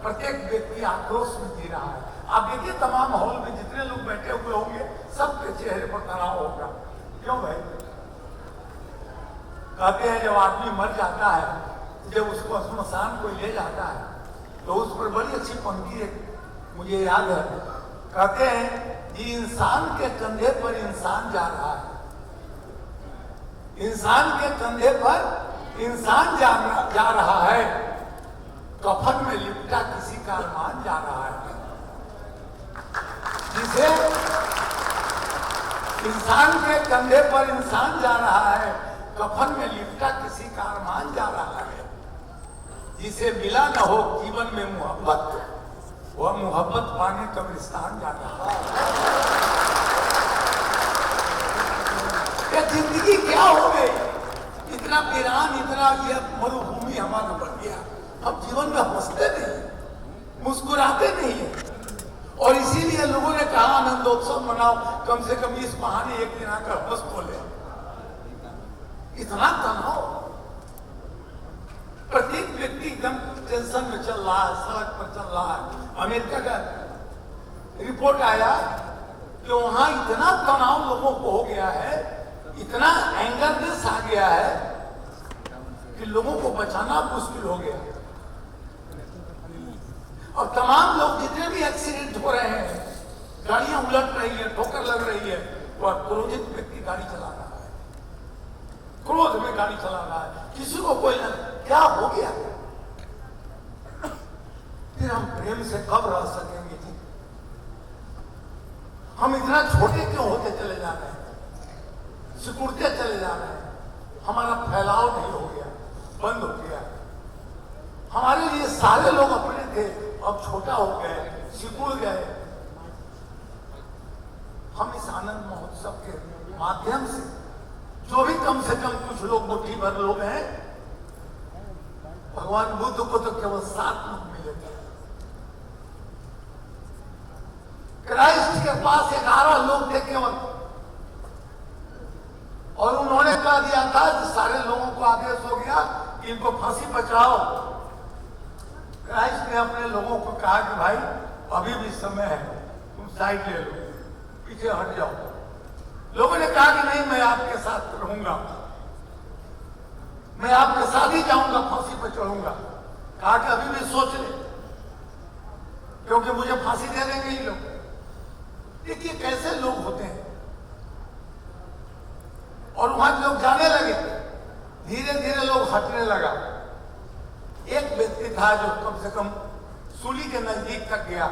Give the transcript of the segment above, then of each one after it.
प्रत्येक व्यक्ति आक्रोश में जी रहा है। आप देखिए तमाम हॉल में जितने लोग बैठे हुए होंगे सबके चेहरे पर तनाव होगा। क्यों भाई? कहते हैं जब आदमी मर जाता है, जब उसको श्मशान कोई ले जाता है तो उस पर बड़ी अच्छी पंक्ति है, मुझे याद है। कहते हैं कि इंसान के कंधे पर इंसान जा रहा है, इंसान के कंधे पर इंसान जा रहा है, कफन में लिपटा किसी का अरमान जा रहा है। जिसे इंसान के कंधे पर इंसान जा रहा है, कफन में लिपटा किसी का अरमान जा रहा है। जिसे मिला न हो जीवन में मोहब्बत, वह मोहब्बत पाने कब्रिस्तान जा रहा है। ये जिंदगी क्या हो गई? इतना वीरान, इतना ये मरुभूमि हमारा बन गया। अब जीवन में हंसते नहीं, मुस्कुराते नहीं है। और इसीलिए लोगों ने कहा आनंदोत्सव मनाओ, कम से कम इस बहाने एक दिन आकर हंस बोले। इतना तनाव, प्रत्येक व्यक्ति एकदम टेंशन में चल रहा है, सड़क पर चल रहा है। अमेरिका का रिपोर्ट आया कि वहां इतना तनाव लोगों को हो गया है, इतना एंगरनेस आ गया है कि लोगों को बचाना मुश्किल हो गया। और तमाम लोग जितने भी एक्सीडेंट हो रहे हैं, गाड़ियां उलट रही है, ठोकर लग रही है, वह क्रोधित व्यक्ति गाड़ी चला रहा है, क्रोध में गाड़ी चला रहा है। किसी को कोई क्या हो गया? फिर हम प्रेम से कब रह सकेंगे जी? हम इतना छोटे क्यों होते चले जा रहे हैं, सिकुड़ते चले जा रहे हैं? हमारा फैलाव नहीं हो गया, बंद हो गया। हमारे लिए सारे लोग अपने थे, अब छोटा हो गए, सिकुड़ गए। हम इस आनंद महोत्सव के माध्यम से जो भी कम से कम कुछ लोग, मुट्ठी भर लोग हैं, भगवान बुद्ध को तो केवल 7 मुख मिले थे। क्राइस्ट के पास 11 लोग थे केवल, और उन्होंने कह दिया था कि सारे लोगों को आदेश हो गया कि इनको फांसी पर चढ़ाओ। क्राइस्ट ने अपने लोगों को कहा कि भाई अभी भी समय है, तुम साइड ले लो, पीछे हट जाओ। लोगों ने कहा कि नहीं, मैं आपके साथ रहूंगा, मैं आपके साथ ही जाऊंगा, फांसी पर चढ़ूंगा। कहा कि अभी भी सोच ले, क्योंकि मुझे फांसी दे देंगे ही लोग। देखिए कैसे लोग होते हैं। और वहां लोग जाने लगे, धीरे धीरे लोग हटने लगा। एक व्यक्ति था जो कम से कम सूली के नजदीक तक गया।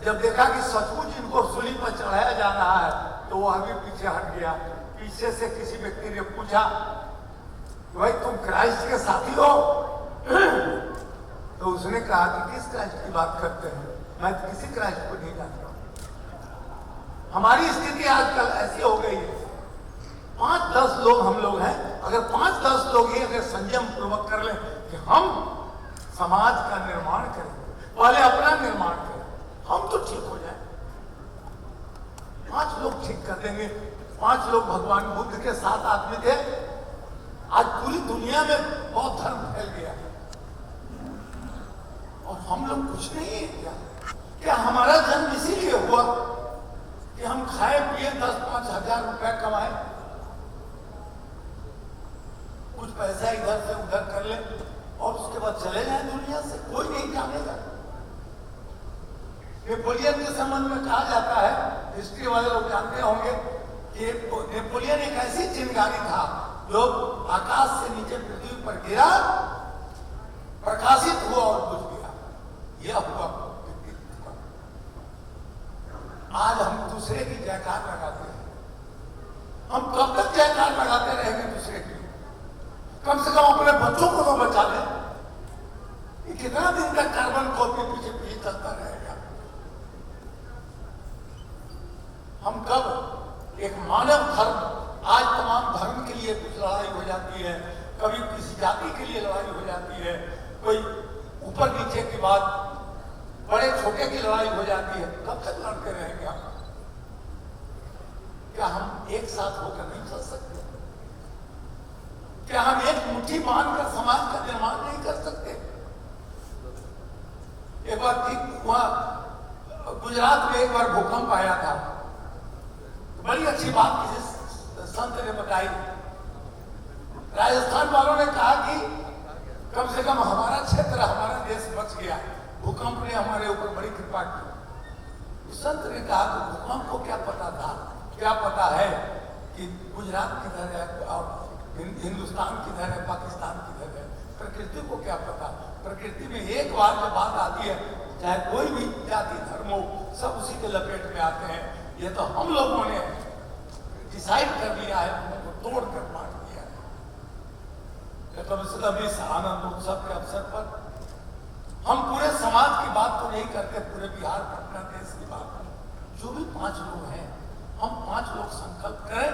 जब देखा कि सचमुच इनको सूली पर चढ़ाया जा रहा है तो वो अभी पीछे हट गया। पीछे से किसी व्यक्ति ने पूछा, भाई तुम क्राइस्ट के साथी हो? तो उसने कहा कि किस क्राइस्ट की बात करते हैं, मैं किसी क्राइस्ट को नहीं जानता। हमारी स्थिति आजकल ऐसी हो गई है, 5-10 लोग हम लोग हैं, अगर 5-10 लोग ही अगर संयम पूर्वक कर लें कि हम समाज का निर्माण करें, पहले अपना निर्माण करें, हम तो ठीक हो जाए। 5 लोग ठीक कर देंगे। 5 लोग भगवान बुद्ध के 7 आदमी थे। आज पूरी दुनिया में बहुत धर्म फैल गया और हम लोग कुछ नहीं है। क्या हमारा जन्म इसीलिए हुआ कि हम खाए पिए, 10-5 हजार रुपए कमाए, कुछ पैसा इधर से उधर कर ले और उसके बाद चले जाए दुनिया से? कोई नहीं जानेगा। नेपोलियन के संबंध में कहा जाता है, हिस्ट्री वाले लोग जानते होंगे, कि नेपोलियन एक ऐसी चिंगारी था जो आकाश से नीचे पृथ्वी पर गिरा, प्रकाशित हुआ और बुझ गया। यह हुआ। आज हम दूसरे की जयकार लगाते हैं। हम कब तक जयकार लगाते रहेंगे दूसरे की? कम से कम अपने बच्चों को तो बचा लें। कितना दिन तक कार्बन कॉपी पीछे पीछे चलता रहेगा? हम कब एक मानव धर्म, आज तमाम धर्म के लिए कुछ लड़ाई हो जाती है, कभी किसी जाति के लिए लड़ाई हो जाती है, कोई ऊपर नीचे की बात, बड़े छोटे की लड़ाई हो जाती है। कब तक लड़ते रहेंगे हम? क्या हम एक साथ होकर नहीं चल सकते? क्या हम एक मुट्ठी बांधकर समाज का निर्माण नहीं कर सकते? बात थी वहाँ गुजरात में एक बार भूकंप आया था, बड़ी अच्छी बात किसी संत ने बताई। राजस्थान वालों ने कहा कि कम से कम हमारा क्षेत्र, हमारा देश बच गया, भूकंप ने हमारे ऊपर बड़ी कृपा की। संत ने कहा कि भूकंप को क्या पता था, क्या पता है कि गुजरात किधर है और हिंदुस्तान किधर है, पाकिस्तान किधर है, प्रकृति को क्या पता। प्रकृति में एक बार जब बात आती है, चाहे कोई भी जाति धर्म हो, सब उसी के लपेट में आते हैं। ये तो हम लोगों ने डिसाइड कर लिया है, उनको तोड़ कर बांट दिया है। कम से कम इस आनंद उत्सव के अवसर पर हम पूरे समाज की बात तो नहीं करते, पूरे बिहार पटना देश की बात, जो भी 5 लोग हैं, हम 5 लोग संकल्प करें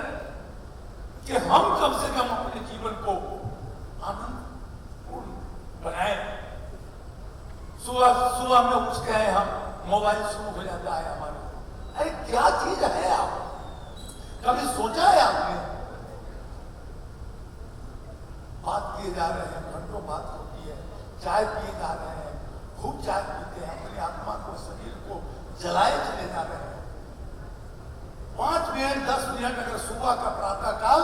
कि हम कम से कम अपने जीवन को आनंदपूर्ण बनाए। सुबह में उठ गए हम, मोबाइल शुरू हो जाता है हमारा। अरे क्या चीज है आप, कभी सोचा है आपने? बात किए जा रहे हैं, घंटों बात होती है, चाय पिए जा रहे हैं, खूब चाय पीते हैं, अपनी आत्मा को, शरीर को जलाए चले जा रहे हैं। 5 मिनट 10 मिनट अगर सुबह का प्रातः काल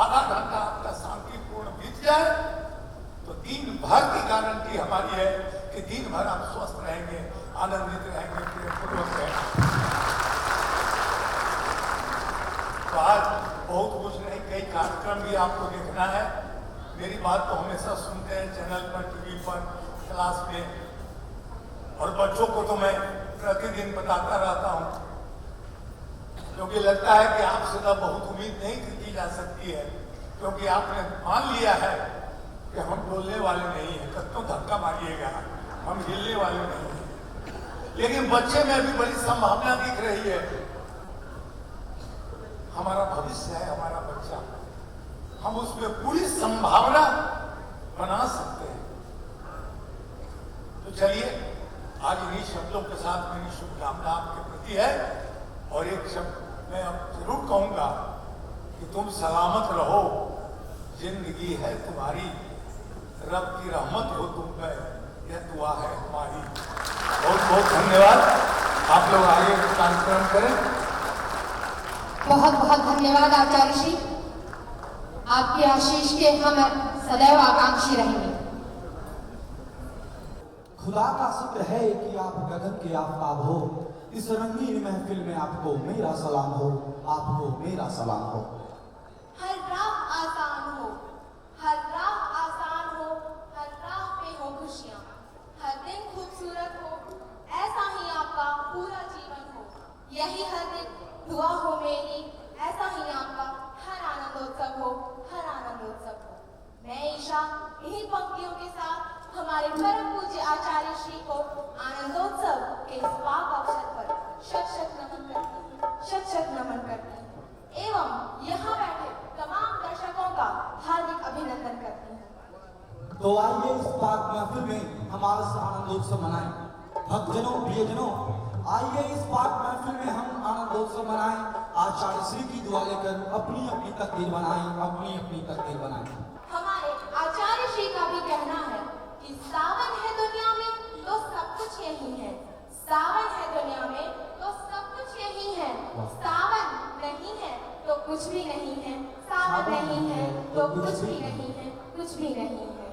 आधा घंटा आपका शांतिपूर्ण बीत जाए तो दिन भर की गारंटी हमारी है कि दिन भर आप स्वस्थ रहेंगे, आनंदित रहेंगे, प्रेमपूर्वक रहेंगे। तो आज बहुत कुछ नहीं, कई कार्यक्रम भी आपको देखना है। मेरी बात तो हमेशा सुनते हैं चैनल पर, टीवी पर, क्लास में, और बच्चों को तो मैं प्रतिदिन बताता रहता हूँ, क्योंकि लगता है कि आपसे तो बहुत उम्मीद नहीं की जा सकती है, क्योंकि आपने मान लिया है कि हम डोलने वाले नहीं हैं, कत्तों धक्का मारिएगा, हम हिलने वाले नहीं हैं। लेकिन बच्चे में अभी बड़ी संभावना दिख रही है। हमारा भविष्य है हमारा बच्चा, हम उसमें पूरी संभावना बना सकते हैं। तो चलिए, आज इन्हीं शब्दों के साथ मेरी शुभकामना आपके प्रति है। और एक शब्द मैं अब जरूर कहूंगा कि तुम सलामत रहो, जिंदगी है तुम्हारी, रब की रहमत हो तुम पे, यह दुआ है हमारी। बहुत बहुत धन्यवाद। आप लोग आगे कार्यक्रम करें। बहुत बहुत धन्यवाद आचार्य श्री, आपके आशीष के हम सदैव आकांक्षी रहेंगे। खुदा का शुक्र है कि आप गगन के आफताब हो। इस रंगीन महफिल में आपको मेरा सलाम हो, आपको मेरा सलाम हो। हर राह आसान हो, हर राह आसान हो, हर राह पे हो खुशियाँ, हर दिन खूबसूरत हो, ऐसा ही आपका पूरा जीवन हो। यही हर दिन दुआ हो मेरी, ऐसा ही आपका हर आनंदोत्सव हो, हर आनंदोत्सव हो। मैं ईशा इन्हीं पंक्तियों के साथ हमारे परम पूज्य आचार्य श्री को आनंदोत्सव के इस पाक अवसर पर शत शत नमन करती हूँ एवं यहाँ बैठे तमाम दर्शकों का हार्दिक अभिनंदन करती हूँ। तो आइए इस पाक महफिल में हम आज आनंदोत्सव मनाएं। भक्तजनों, प्रियजनों, आइए इस पाक महफिल में हम आनंदोत्सव मनाएं। आचार्य श्री की दुआ लेकर अपनी अपनी तकदीर बनाएं, अपनी अपनी तकदीर बनाएं। हमारे आचार्य श्री का भी कहना है कि सावन है दुनिया में तो सब कुछ यही है, सावन है दुनिया में तो सब कुछ यही है, सावन नहीं है तो कुछ भी नहीं है, सावन नहीं है तो कुछ भी नहीं है, कुछ भी नहीं है।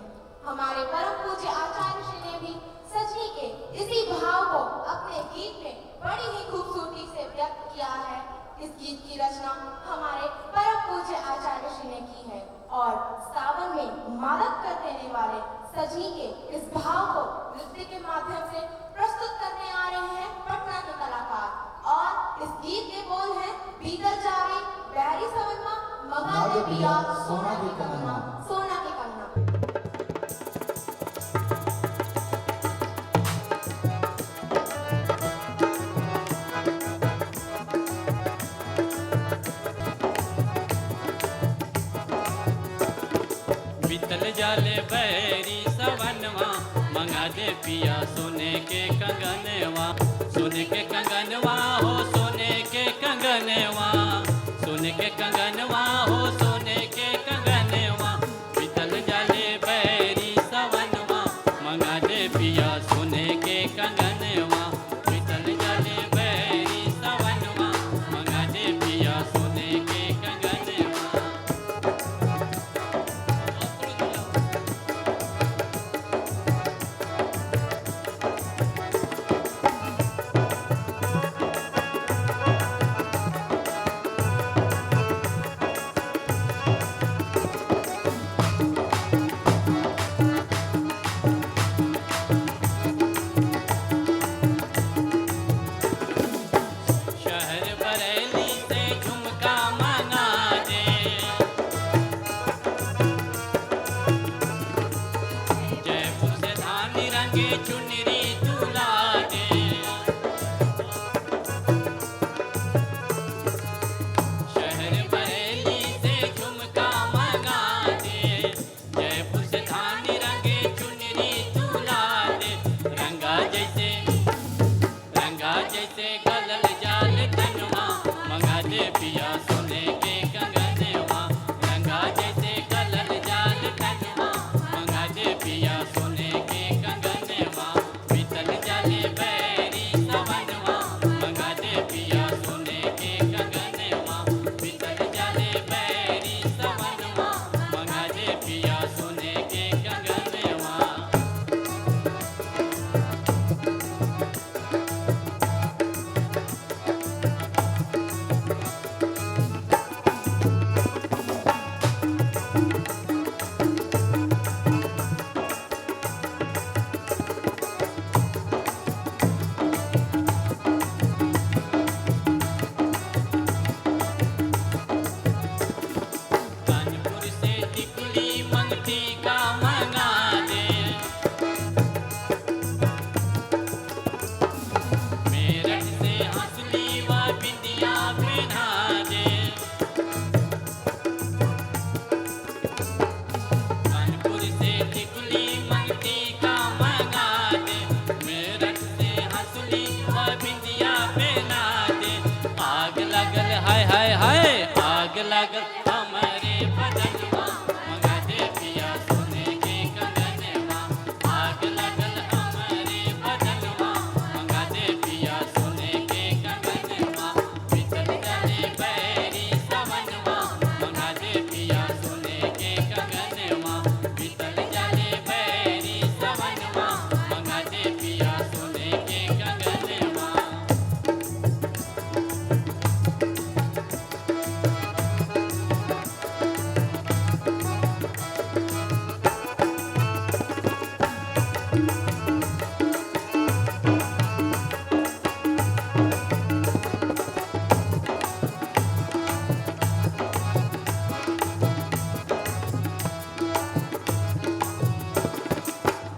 हमारे परम पूज्य आचार्य श्री ने भी सजनी के इसी भाव को अपने गीत में बड़ी ही खूबसूरती से व्यक्त किया है। इस गीत की रचना हमारे परम पूज्य आचार्य श्री ने की है और सावन में मादक कर देने वाले सजनी के इस भाव को नृत्य के माध्यम से प्रस्तुत करने आ रहे हैं पटना के कलाकार। और इस गीत के बोल हैं, बीतल जावे बैरी सवनमा मंगा दे पिया सोना की कंगना, सोना की कंगना। बीतल जाले बैरी सवनवा मंगा दे पिया सोने के कंगनवा, सोने के कंगनवा हो, सोने के कंगनवा, सोने के कंगनवा हो, सोने के कंगनवा। बीतल जाले बैरी सवनवा मंगा दे पिया सोने के कंगनवा।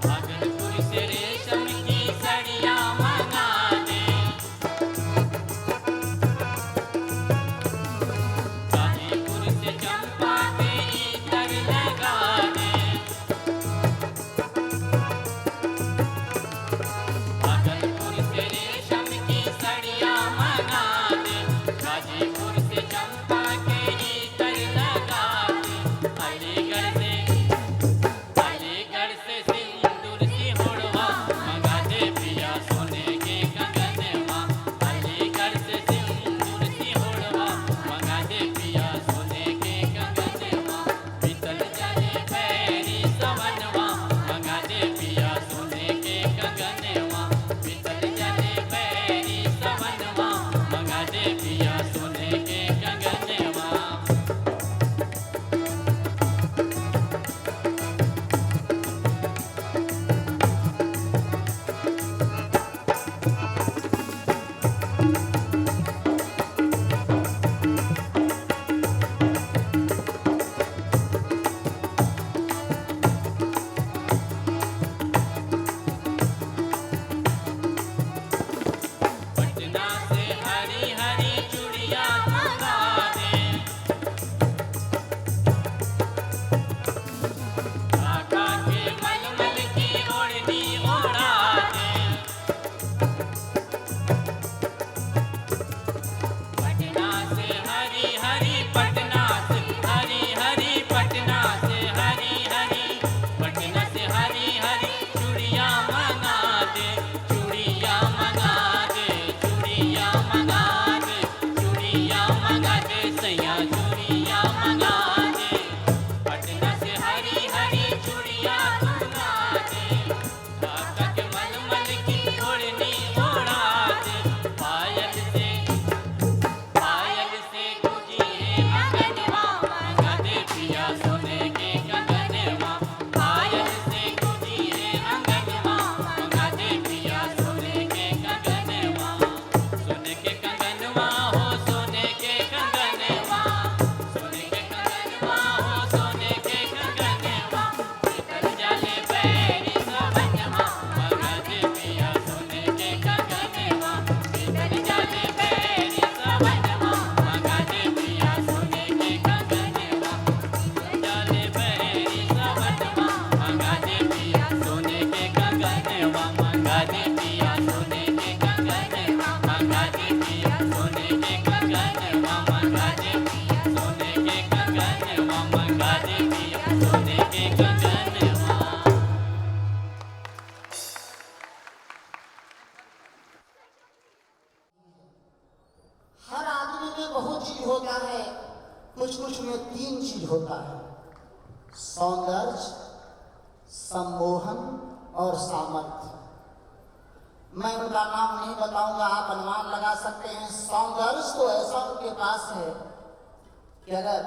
भागलपुर से रेशम की साड़ियाँ मंगा दे, गाजीपुर से चंपा के इतर लगा दे, भागलपुर से रेशम की साड़ियाँ मंगा दे, गाजीपुर से चंपा के इतर लगा दे, अलीगढ़ से सिंदूर सी होड़वा मंगा दे पिया सोने के कंगनवा, अलीगढ़ से सिंदूर सी होड़वा मंगा दे पिया सोने के कंगनवा, बीतल जाने बैरी सवनवा मंगा दे पिया सोने के कंगनवा, बीतल जाने बैरी सवनवा मंगा दे पिया सोने के कंगनवा। पटना से हरी हरी चूड़िया मंगा दे, ढाका के मलमल की ओढ़नी ओढ़ा दे, पटना से हरी हरी पटना से हरी हरी पटना से हरी हरी पटना से हरी हरी चूड़िया मंगा दे, चूड़िया मंगा दे, चूड़िया मंगा दे, चूड़िया मंगा दे सैया चूड़िया मंगा दे, पटना से हरी हरी चूड़िया मंगा दे, ढाका के मलमल की ओढ़नी ओढ़ा दे, पायल से गुजी है अंगनवा मंगा दे पिया सोने के कंगनवा, पायल से गुजी है अंगनवा मंगा दे पिया सोने के कंगनवा, सोने के कंगनवा हो सोने के कंगनवा, सोने के कंगनवा हो सोने के कंगनवा, भीतर जाले बैरी सवनवा मंगा दे पिया सोने के कंगनवा, भीतर जाले बैरी सवनवा मंगा दे पिया सोने के कंगनवा, जाले बैरी सवनवा मंगा दे पिया सोने के कंगनवा, मंगा दे पिया सोने के कंगनवा, मंगा दे पिया सोने के कंगनवा, मंगा दे पिया सोने के कंगनवा, मंगा दे पिया सोने के कंगनवा। हर आदमी में बहुत चीज होता है, कुछ कुछ में 3 चीज होता है, सौंदर्य, सम्मोहन और सामर्थ्य। मैं उनका नाम नहीं बताऊंगा, आप अनुमान लगा सकते हैं। सौंदर्य तो ऐसा उनके पास है कि अगर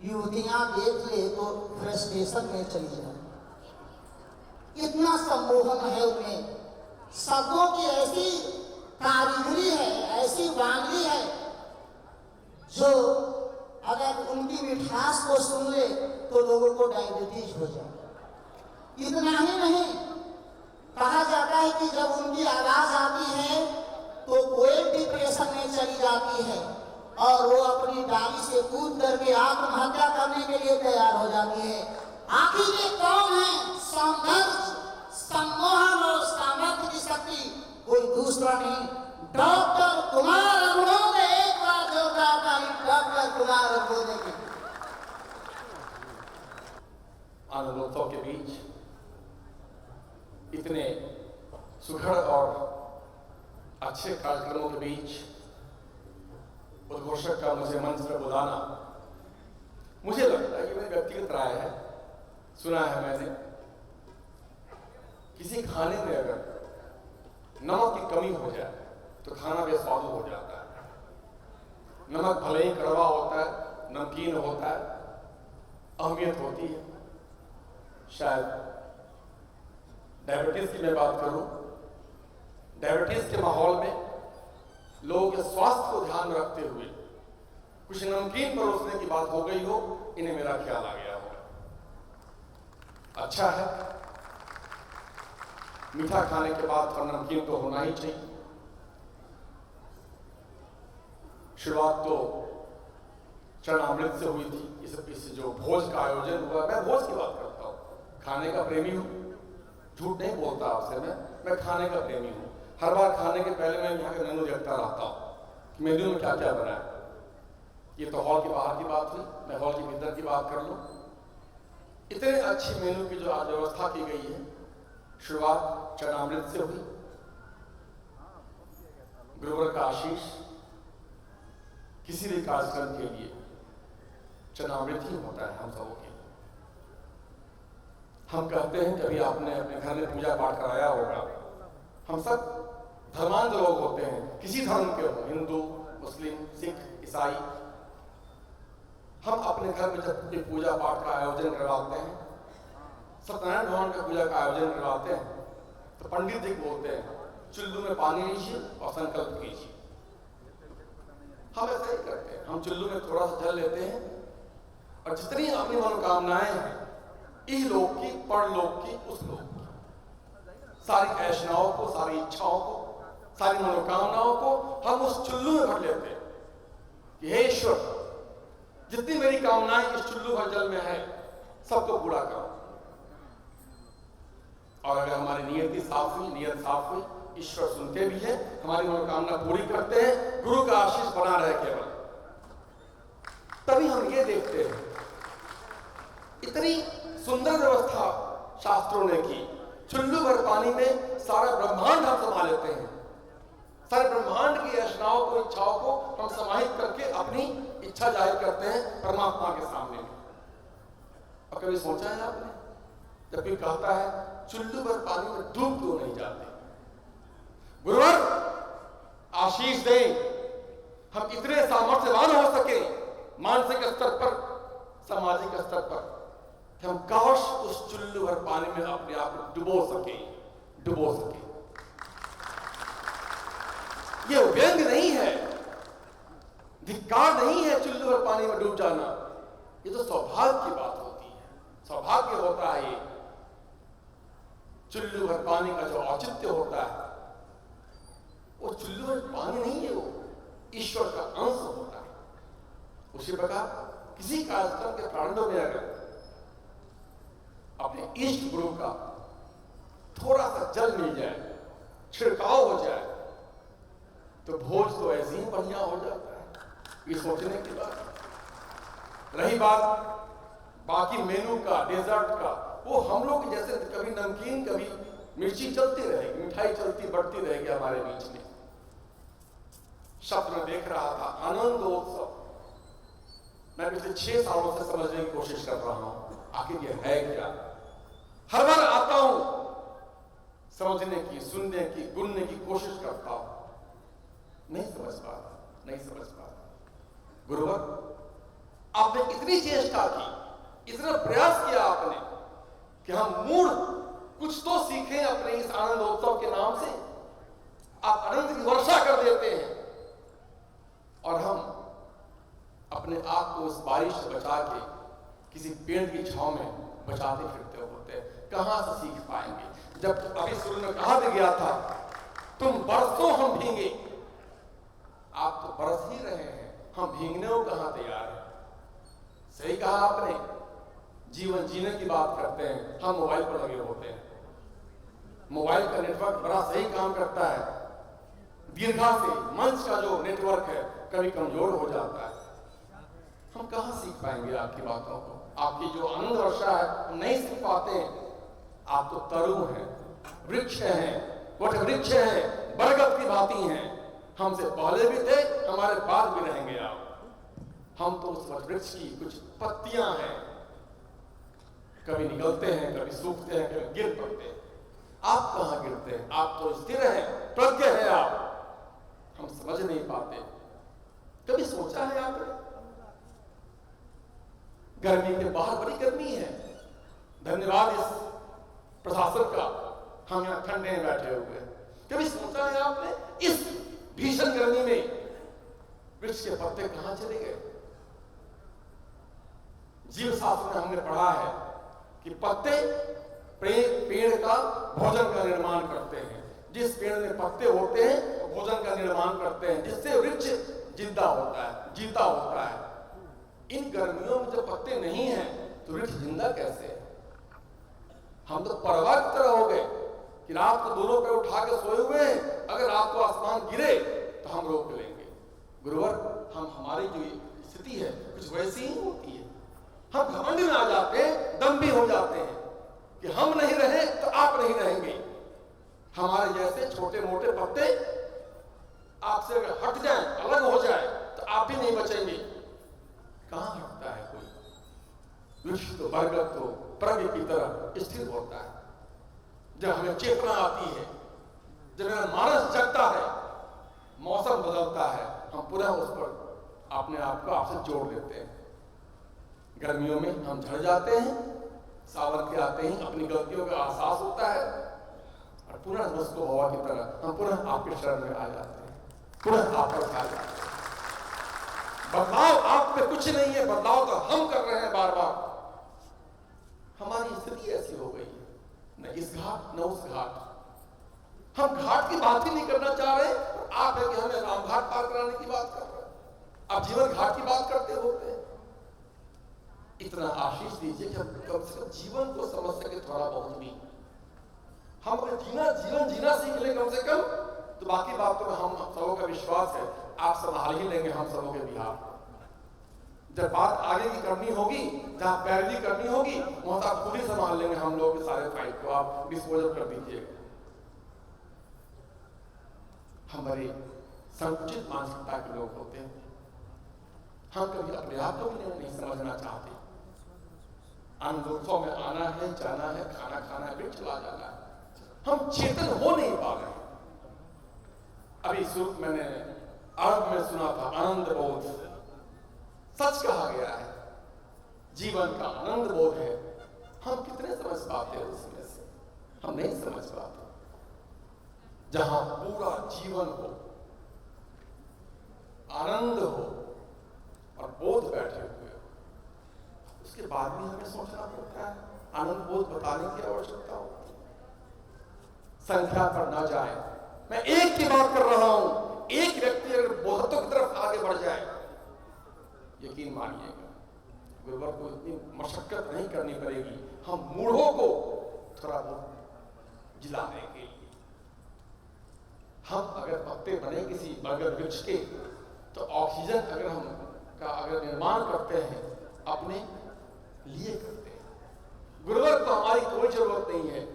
युवतियां देख ले तो फ्रस्ट्रेशन में चली जाए, इतना सम्मोहन है उनमें, शब्दों की ऐसी कारीगरी है, ऐसी वांगी है जो अगर उनकी मिठास को सुन ले तो लोगों को डायबिटीज हो जाए। इतना ही नहीं, कहा जाता है कि जब उनकी आवाज आती है तो कोई डिप्रेशन में चली जाती है और वो अपनी डाली से कूद करके आत्महत्या करने के लिए तैयार हो जाती है। आखिर ये कौन है? सौंदर्य, सम्मोहन और सामर्थ्य की शक्ति कोई दूसरा नहीं, डॉक्टर कुमार अग्रवाल। एक बार जोरदार ताली डॉक्टर कुमार अग्रवाल की। आनंदोत्सव के बीच इतने सुखद और अच्छे कार्यक्रमों के बीच उद्घोषक का मुझे मंच पर बुलाना, मुझे लगता है कि मेरी व्यक्तिगत राय है, सुना है मैंने, किसी खाने में अगर नमक की कमी हो जाए तो खाना बेस्वादु हो जाता है। नमक भले ही कड़वा होता है, नमकीन होता है, अहमियत होती है। शायद डायबिटीज की मैं बात करूं, डायबिटीज के माहौल में लोगों के स्वास्थ्य को ध्यान में रखते हुए कुछ नमकीन परोसने की बात हो गई हो, इन्हें मेरा ख्याल आ गया हो। अच्छा है, मीठा खाने के बाद तो नमकीन तो होना ही चाहिए। शुरुआत तो चरणामृत से हुई थी। इस जो भोज का आयोजन हुआ, मैं भोज की बात करता हूं, खाने का प्रेमी हूं, झूठ नहीं बोलता आपसे मैं खाने का प्रेमी हूं। हर बार खाने के पहले मैं यहाँ का मेनू देखता रहता हूँ कि मेन्यू में क्या क्या बना है। ये तो हॉल के बाहर की बात हुई, मैं हॉल के भीतर की बात कर लूँ। इतने अच्छी मेनू की जो आज व्यवस्था की गई है, शुरुआत चरणामृत से हुई। गुरुवर का आशीष किसी भी कार्यक्रम के लिए चरणामृत ही होता है हम सबों के लिए। हम कहते हैं कभी आपने अपने घर में पूजा पाठ कराया होगा, हम सब धर्मांध लोग होते हैं, किसी धर्म के हो, हिंदू, मुस्लिम, सिख, ईसाई। हम अपने घर में जब कोई पूजा पाठ का आयोजन करवाते हैं, सत्यनारायण भगवान का पूजा का आयोजन करवाते हैं, तो पंडित जी बोलते हैं चुल्लू में पानी लीजिए और संकल्प कीजिए। हम ऐसा ही करते हैं, हम चुल्लू में थोड़ा सा जल लेते हैं और जितनी अपनी मनोकामनाएं हैं, इस लोक की, परलोक की, उस लोक की, सारी ऐशनाओं को, सारी इच्छाओं को, सारी मनोकामनाओं को हम उस चुल्लू में भर लेते हैं कि हे ईश्वर, जितनी मेरी कामनाएं इस चुल्लू भर जल में है, सबको पूरा करो। और अगर हमारी नियत साफ हुई, ईश्वर सुनते भी है, हमारी मनोकामना पूरी करते हैं, गुरु का आशीष बना रहे केवल। तभी हम ये देखते हैं, इतनी सुंदर व्यवस्था शास्त्रों ने की। चुल्लू भर पानी में सारा ब्रह्मांड हम समा लेते हैं, सारे ब्रह्मांड की ऐशनाओं को, इच्छाओं को हम समाहित करके अपनी इच्छा जाहिर करते हैं परमात्मा के सामने। और कभी सोचा है आपने, जब कोई कहता है चुल्लू भर पानी में डूब क्यों नहीं जाते? गुरुवर आशीष दें, हम इतने सामर्थ्यवान हो सके मानसिक स्तर पर, सामाजिक स्तर पर, कि हम काश उस चुल्लू भर पानी में अपने आप को डुबो सके। ये व्यंग नहीं है, धिक्कार नहीं है चुल्लू भर पानी में डूब जाना, ये तो सौभाग्य की बात होती है। सौभाग्य होता है ये चुल्लू भर पानी का जो औचित्य होता है, वो चुल्लू भर पानी नहीं है, वो ईश्वर का अंश होता है। उसी प्रकार किसी कार्यक्रम के प्रारंभ में अगर अपने इष्ट गुरु का थोड़ा सा जल मिल जाए, छिड़काव हो जाए, तो भोज तो ऐसे ही बढ़िया हो जाता है। ये सोचने की बात। रही बात बाकी मेनू का, डेजर्ट का, वो हम लोग जैसे कभी नमकीन, कभी मिर्ची चलती रहेगी, मिठाई चलती बढ़ती रहेगी हमारे बीच में। शब्द में देख रहा था आनंदोत्सव, मैं पिछले 6 सालों से समझने की कोशिश कर रहा हूं आखिर ये है क्या। हर बार आता हूं, समझने की, सुनने की, गुनने की कोशिश करता हूं, नहीं समझ पा। गुरुवर, आपने इतनी चेष्टा की, इतना प्रयास किया आपने कि हम मूल कुछ तो सीखें अपने इस आनंदोत्सव के नाम से। आप आनंद की वर्षा कर देते हैं और हम अपने आप को उस बारिश से बचा के किसी पेड़ की छांव में बचाते फिरते होते हैं। कहां से सीख पाएंगे? जब अभी शुरू में कहा भी गया था तुम बरसों हम भीगे, आप तो बरस ही रहे हैं, हम भीगने को कहां तैयार हैं। सही कहा आपने, जीवन जीने की बात करते हैं, हम मोबाइल पर लगे होते हैं। मोबाइल का नेटवर्क बड़ा सही काम करता है, दीर्घा से मंच का जो नेटवर्क है कभी कमजोर हो जाता है। हम कहां सीख पाएंगे आपकी बातों को? आपकी जो आनंद वर्षा है हम नहीं सीख पाते हैं। आप तो तरु हैं, वृक्ष हैं, वट वृक्ष हैं, बरगद की भांति हैं। हमसे पहले भी थे, हमारे बाद भी रहेंगे आप। हम तो उस वट वृक्ष की कुछ पत्तियां हैं, कभी निकलते हैं, कभी सूखते हैं, कभी गिर पड़ते हैं। आप कहां गिरते हैं? आप तो स्थिर हैं, प्रज्ञ हैं आप। हम समझ नहीं पाते। कभी सोचा है आपने? गर्मी के बाहर बड़ी गर्मी है, धन्यवाद इस प्रशासन का, हम यहाँ ठंडे में बैठे हुए हैं। कभी सोचा है आपने इस भीषण गर्मी में वृक्ष के पत्ते कहां चले गए? जीव शास्त्र में हमने पढ़ा है कि पत्ते पेड़ का भोजन का निर्माण करते हैं। जिस पेड़ में पत्ते होते हैं वो भोजन का निर्माण करते हैं, जिससे वृक्ष जिंदा होता है, जीता होता है। इन गर्मियों में जब पत्ते नहीं हैं तो वृक्ष जिंदा कैसे है? हम तो परवा की तरह हो गए कि रात को दोनों पे उठा के सोए हुए हैं, अगर रात को आसमान गिरे तो हम रोक लेंगे। गुरुवर, हमारी जो स्थिति है कुछ वैसी ही होती है। हम घमंड में आ जाते हैं, दम्भी हो जाते हैं कि हम नहीं रहे तो आप नहीं रहेंगे। हमारे जैसे छोटे मोटे पत्ते आपसे अगर हट जाए, अलग हो जाए तो आप भी नहीं बचेंगे। कहां हटता है कोई? वृक्ष तो बरगद तो प्रज्ञ की तरह स्थिर होता है। जब हमें चेतना आती है, जब मेरा मानस जगता है, मौसम बदलता है, हम पुनः उस पर अपने आप को आपसे जोड़ लेते हैं। गर्मियों में हम झड़ जाते हैं, सावन के आते ही अपनी गलतियों का एहसास होता है और पुनः उसको हवा की तरह हम पुनः आपके शरण में आ जाते हैं, पुनः आप पर खा जाते हैं। बदलाव आप पे कुछ नहीं है, बदलाव तो हम कर रहे हैं बार बार। हमारी स्थिति ऐसी हो गई है, न इस घाट न उस घाट। हम घाट की बात ही नहीं करना चाह रहे और आप है कि हमें राम घाट पार कराने की बात कर रहे हैं। आप जीवन घाट की बात करते होते हैं। इतना आशीष दीजिए कि हम कम से कम जीवन को समझ सके थोड़ा बहुत भी। हम अगर जीवन जीना सीख लें कम से कम, तो बाकी बातों में हम सबों का विश्वास है आप संभाल ही लेंगे हम सबों के बिहार। जब बात आगे की करनी होगी, जहां पैरवी करनी होगी, वहां आप खुद ही संभाल लेंगे हम लोग के सारे फाइट को। आप डिस्पोजल कर दीजिएगा। हम बड़े संकुचित मानसिकता के लोग होते हैं। हम कभी अपने आप को भी नहीं समझना चाहते। आनंदोत्सव में आना है, जाना है, खाना खाना है, फिर चला जाना है। हम चेतन हो नहीं पा रहे। अभी शुरू मैंने आरंभ में सुना था आनंद बोध। सच कहा गया है, जीवन का आनंद बोध है। हम कितने समझ पाते हैं उसमें से? हम नहीं समझ पाते। जहां पूरा जीवन हो, आनंद हो और बोध बैठे हुए हो, उसके बाद भी हमें सोचना पड़ता है, आनंद बोध बताने की आवश्यकता होती है। संख्या पर ना जाए। मैं एक की बात कर रहा हूं। एक व्यक्ति अगर बोधत्व की तरफ आगे बढ़ जाए, यकीन मानिएगा गुरुवर को इतनी मशक्कत नहीं करनी पड़ेगी हम मूढ़ों को थोड़ा बहुत जिलाने के लिए। हम अगर पत्ते बने किसी बरगद वृक्ष के, तो ऑक्सीजन अगर हम का अगर निर्माण करते हैं अपने लिए करते हैं। गुरुवर को हमारी कोई जरूरत नहीं है,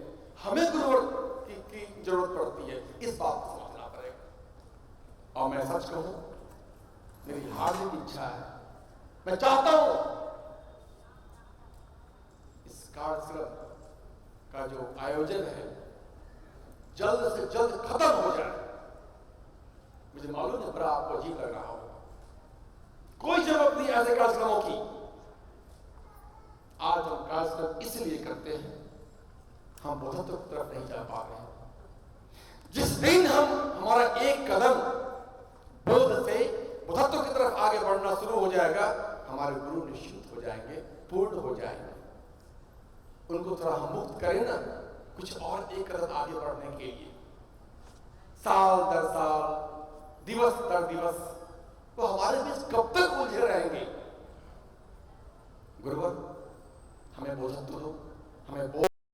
हमें गुरुवर की जरूरत पड़ती है। इस बात को समझना पड़ेगा। और मैं सच कहूं, मेरी हार्दिक इच्छा है, मैं चाहता हूं इस कार्यक्रम का जो आयोजन है जल्द से जल्द खत्म हो जाए। मुझे मालूम है बड़ा आपको अजीब लग रहा होगा। कोई जरूरत नहीं ऐसे कार्यक्रमों की। आज हम कार्यक्रम इसलिए करते हैं, हम बोधत्व की तरफ नहीं जा पा रहे हैं। जिस दिन हम हमारा एक कदम बोध से बोधत्व की तरफ आगे बढ़ना शुरू हो जाएगा, हमारे गुरु निश्चित हो जाएंगे, पूर्ण हो जाएंगे। उनको थोड़ा हम मुक्त करें ना, कुछ और एक कदम आगे बढ़ने के लिए। साल दर साल, दिवस दर दिवस वो हमारे बीच कब तक उलझे रहेंगे? गुरुवर, हमें बोधत्व दो, हमें